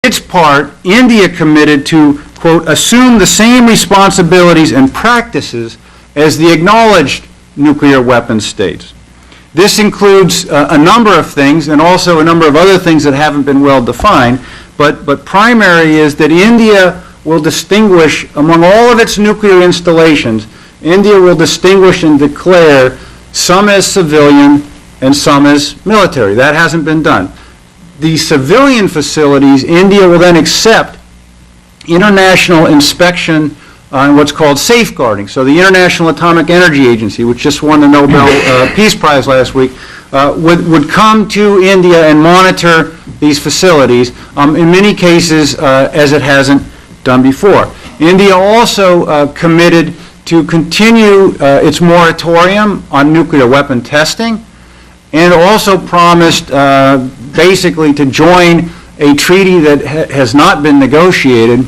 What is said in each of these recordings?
its part, India committed to, quote, assume the same responsibilities and practices as the acknowledged nuclear weapons states. This includes a number of things and also a number of other things that haven't been well defined, but primary is that India will distinguish among all of its nuclear installations, India will distinguish and declare some as civilian and some as military. That hasn't been done. The civilian facilities, India will then accept international inspection on what's called safeguarding. So the International Atomic Energy Agency, which just won the Nobel Peace Prize last week, would come to India and monitor these facilities, in many cases as it hasn't done before. India also committed to continue its moratorium on nuclear weapon testing, and also promised basically to join a treaty that has not been negotiated,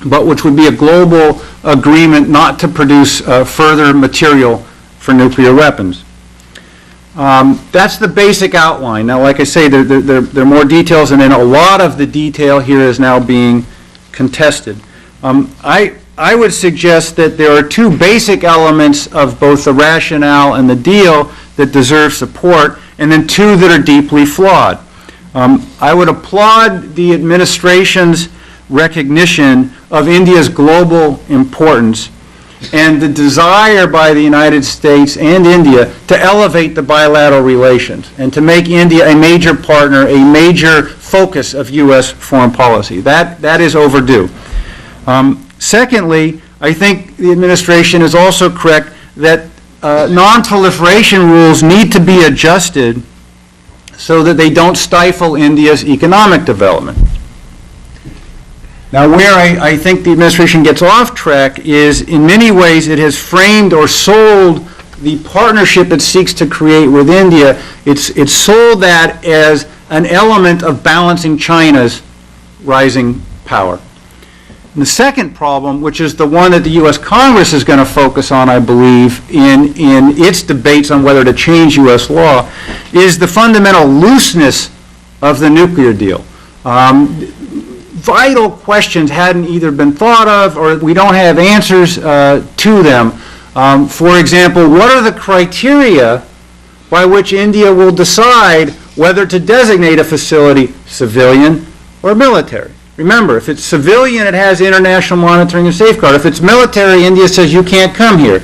but which would be a global agreement not to produce further material for nuclear weapons. That's the basic outline. Now, like I say, there are more details, and then a lot of the detail here is now being contested. I would suggest that there are two basic elements of both the rationale and the deal that deserve support, and then two that are deeply flawed. I would applaud the administration's recognition of India's global importance and the desire by the United States and India to elevate the bilateral relations and to make India a major partner, a major focus of U.S. foreign policy. That is overdue. Secondly, I think the administration is also correct that non-proliferation rules need to be adjusted so that they don't stifle India's economic development. Now, where I think the administration gets off track is, in many ways, it has framed or sold the partnership it seeks to create with India. It's sold that as an element of balancing China's rising power. And the second problem, which is the one that the U.S. Congress is going to focus on, I believe, in its debates on whether to change U.S. law, is the fundamental looseness of the nuclear deal. Vital questions hadn't either been thought of or we don't have answers to them. For example, what are the criteria by which India will decide whether to designate a facility civilian or military? Remember, if it's civilian, it has international monitoring and safeguard. If it's military, India says you can't come here.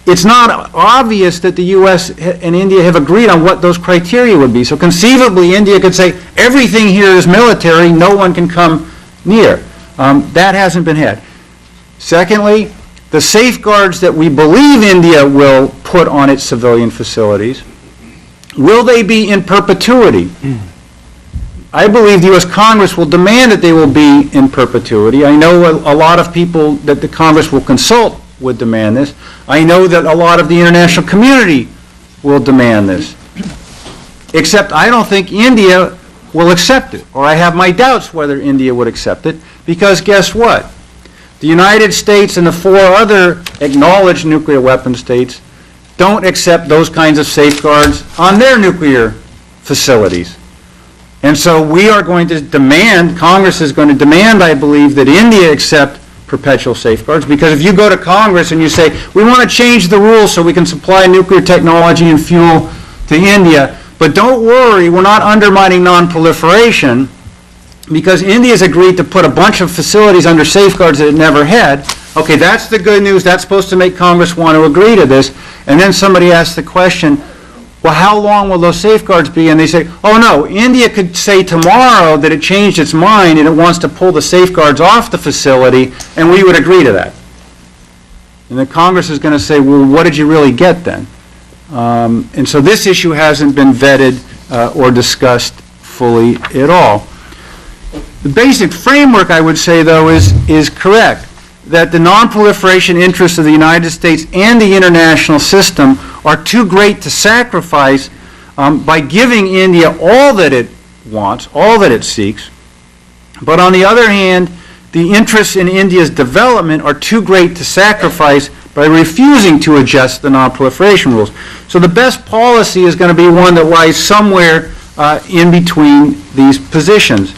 It's not obvious that the U.S. and India have agreed on what those criteria would be. So conceivably, India could say, everything here is military, no one can come near. That hasn't been had. Secondly, the safeguards that we believe India will put on its civilian facilities, will they be in perpetuity? I believe the U.S. Congress will demand that they will be in perpetuity. I know a lot of people that the Congress will consult would demand this. I know that a lot of the international community will demand this. Except I don't think India will accept it, or I have my doubts whether India would accept it, because guess what? The United States and the four other acknowledged nuclear weapon states don't accept those kinds of safeguards on their nuclear facilities. And so we are going to demand, Congress is going to demand, I believe, that India accept perpetual safeguards, because if you go to Congress and you say, we want to change the rules so we can supply nuclear technology and fuel to India, but don't worry, we're not undermining non-proliferation, because India's agreed to put a bunch of facilities under safeguards that it never had. Okay, that's the good news. That's supposed to make Congress want to agree to this. And then somebody asks the question, well, how long will those safeguards be? And they say, oh no, India could say tomorrow that it changed its mind and it wants to pull the safeguards off the facility, and we would agree to that. And the Congress is going to say, well, what did you really get then? And so this issue hasn't been vetted or discussed fully at all. The basic framework, I would say, though, is correct, that the non-proliferation interests of the United States and the international system are too great to sacrifice by giving India all that it wants, all that it seeks. But on the other hand, the interests in India's development are too great to sacrifice by refusing to adjust the non-proliferation rules. So the best policy is going to be one that lies somewhere in between these positions.